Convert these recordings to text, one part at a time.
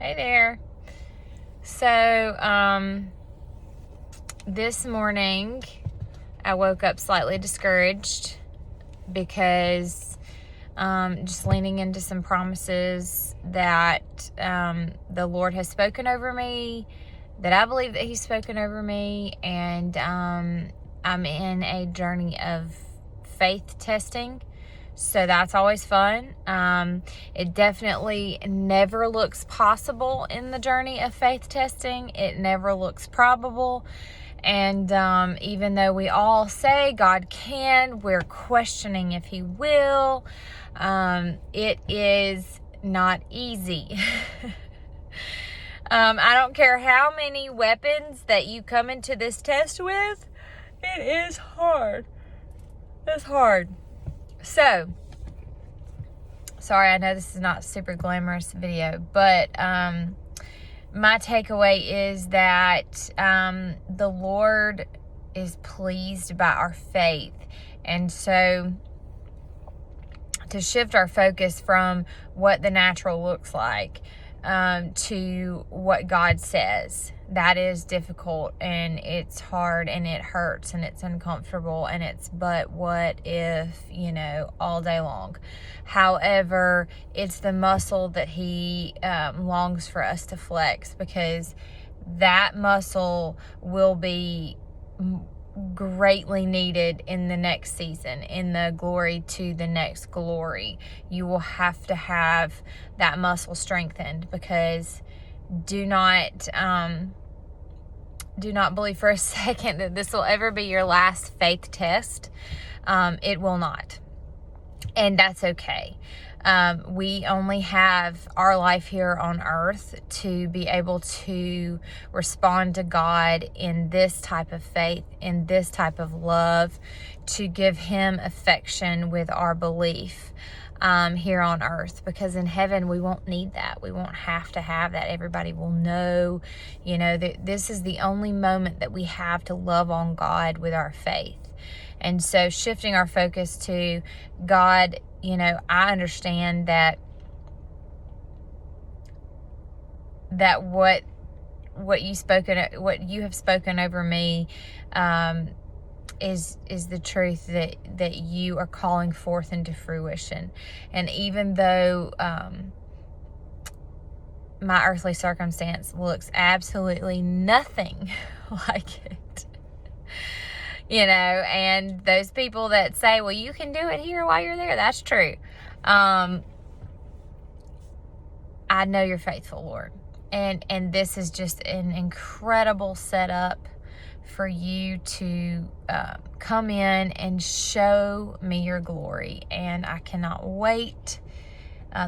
Hey there. So, this morning I woke up slightly discouraged because just leaning into some promises that the Lord has spoken over me, that I believe that He's spoken over me, and I'm in a journey of faith testing. So that's always fun. It definitely never looks possible in the journey of faith testing. It never looks probable. And even though we all say God can, we're questioning if He will. It is not easy. I don't care how many weapons that you come into this test with. It is hard. It's hard. So, sorry, I know this is not a super glamorous video, but my takeaway is that the Lord is pleased by our faith. And so, to shift our focus from what the natural looks like to what God says, that is difficult, and it's hard, and it hurts, and it's uncomfortable, and it's but what if, all day long. However, it's the muscle that He longs for us to flex, because that muscle will be greatly needed in the next season, in the glory to the next glory. You will have to have that muscle strengthened, because do not believe for a second that this will ever be your last faith test. It will not. And that's okay. We only have our life here on earth to be able to respond to God in this type of faith, in this type of love, to give Him affection with our belief here on earth, because in heaven we won't need that. We won't have to have that. Everybody will know, that this is the only moment that we have to love on God with our faith. And so shifting our focus to God, I understand that what you have spoken over me is the truth that you are calling forth into fruition. And even though my earthly circumstance looks absolutely nothing like it, and those people that say, well, you can do it here while you're there, that's true. I know you're faithful, Lord. And this is just an incredible setup for you to come in and show me your glory. And I cannot wait.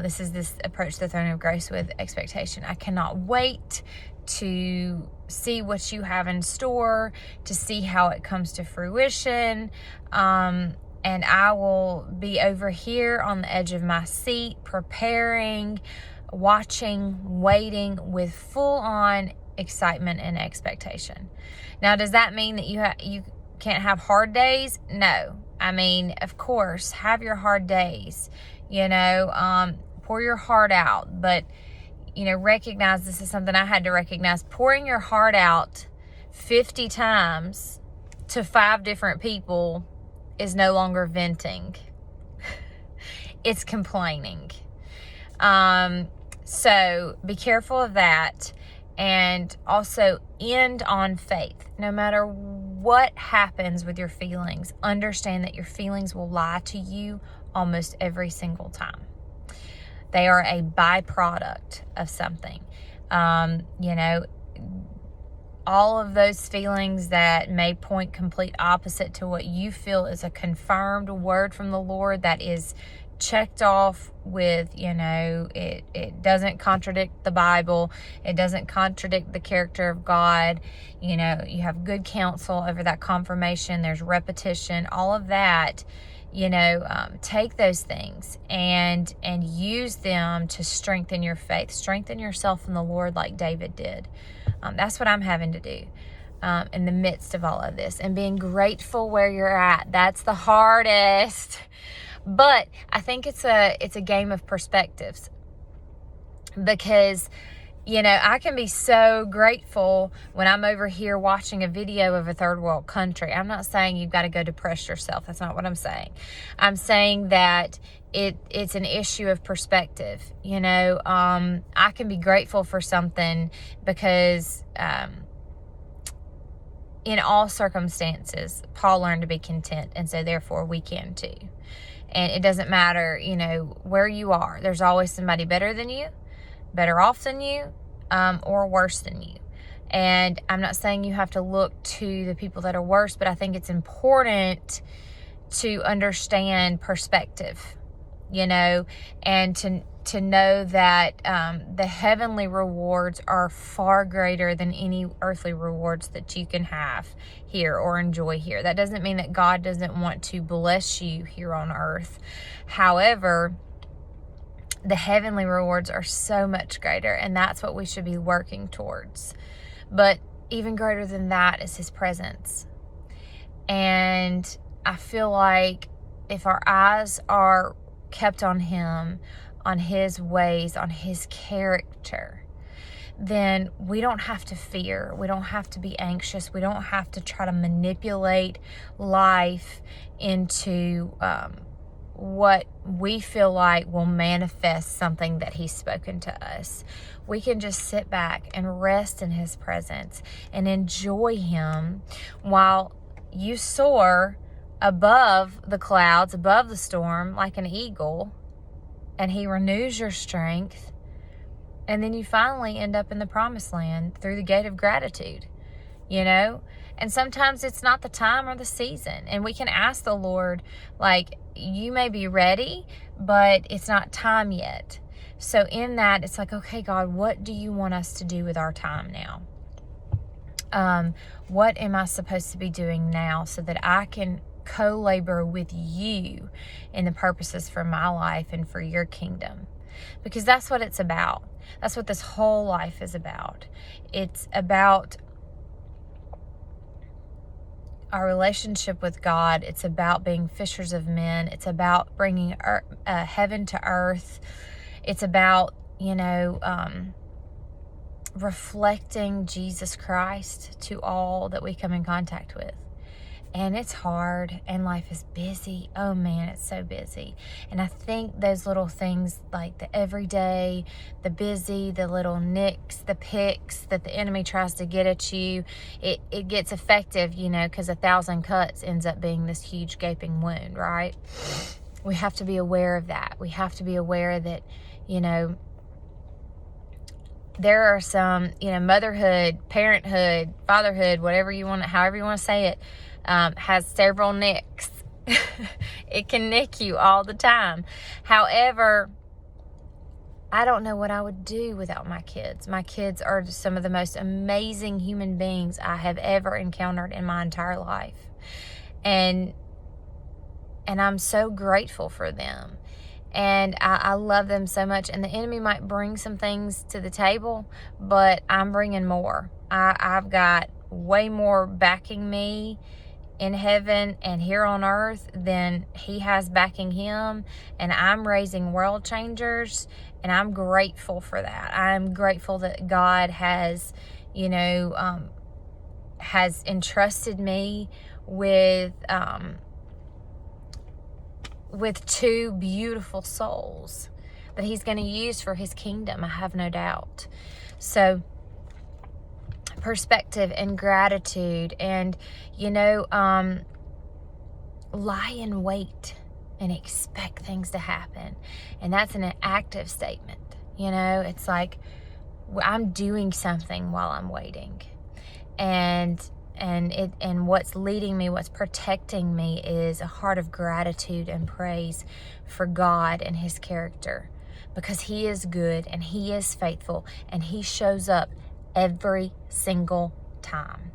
This is this approach to the throne of grace with expectation. I cannot wait to see what you have in store, to see how it comes to fruition. And I will be over here on the edge of my seat, preparing, watching, waiting with full-on excitement and expectation. Now, does that mean that you can't have hard days? No. I mean, of course, have your hard days. Pour your heart out, but recognize, this is something I had to recognize. Pouring your heart out 50 times to 5 different people is no longer venting. It's complaining. So be careful of that. And also end on faith. No matter what happens with your feelings, understand that your feelings will lie to you almost every single time. They are a byproduct of something. All of those feelings that may point complete opposite to what you feel is a confirmed word from the Lord that is checked off with, it doesn't contradict the Bible. It doesn't contradict the character of God. You have good counsel over that confirmation. There's repetition, all of that. Take those things and use them to strengthen your faith, strengthen yourself in the Lord like David did. That's what I'm having to do in the midst of all of this, and being grateful where you're at. That's the hardest. But I think it's a game of perspectives, because I can be so grateful when I'm over here watching a video of a third world country. I'm not saying you've got to go depress yourself. That's not what I'm saying. I'm saying that it's an issue of perspective. I can be grateful for something because in all circumstances, Paul learned to be content, and so therefore we can too. And it doesn't matter, where you are. There's always somebody better than you, better off than you, or worse than you. And I'm not saying you have to look to the people that are worse, but I think it's important to understand perspective, and to know that the heavenly rewards are far greater than any earthly rewards that you can have here or enjoy here. That doesn't mean that God doesn't want to bless you here on earth. However, the heavenly rewards are so much greater, and that's what we should be working towards. But even greater than that is His presence. And I feel like if our eyes are kept on Him, on His ways, on His character, then we don't have to fear. We don't have to be anxious. We don't have to try to manipulate life into what we feel like will manifest something that He's spoken to us. We can just sit back and rest in His presence and enjoy Him while you soar above the clouds, above the storm, like an eagle, and He renews your strength. And then you finally end up in the promised land through the gate of gratitude, And sometimes it's not the time or the season. And we can ask the Lord, like, you may be ready, but it's not time yet. So in that, it's like, okay, God, what do you want us to do with our time now? What am I supposed to be doing now so that I can co-labor with you in the purposes for my life and for your kingdom? Because that's what it's about. That's what this whole life is about. It's about our relationship with God. It's about being fishers of men. It's about bringing heaven to earth. It's about, reflecting Jesus Christ to all that we come in contact with. And it's hard, and life is busy. Oh man, it's so busy. And I think those little things, like the everyday, the busy, the little nicks, the picks that the enemy tries to get at you, it gets effective, because 1,000 cuts ends up being this huge gaping wound, right? We have to be aware of that. We have to be aware that, there are some, motherhood, parenthood, fatherhood, however you want to say it, has several nicks. It can nick you all the time. However, I don't know what I would do without my kids. My kids are some of the most amazing human beings I have ever encountered in my entire life. And I'm so grateful for them. And I love them so much. And the enemy might bring some things to the table, but I'm bringing more. I've got way more backing me in heaven and here on earth than he has backing him. And I'm raising world changers, and I'm grateful for that. I'm grateful that God has, has entrusted me with two beautiful souls that he's going to use for his kingdom. I have no doubt. So perspective and gratitude, and lie in wait and expect things to happen. And that's an active statement. It's like I'm doing something while I'm waiting, and what's leading me, what's protecting me, is a heart of gratitude and praise for God and his character, because he is good and he is faithful and he shows up every single time.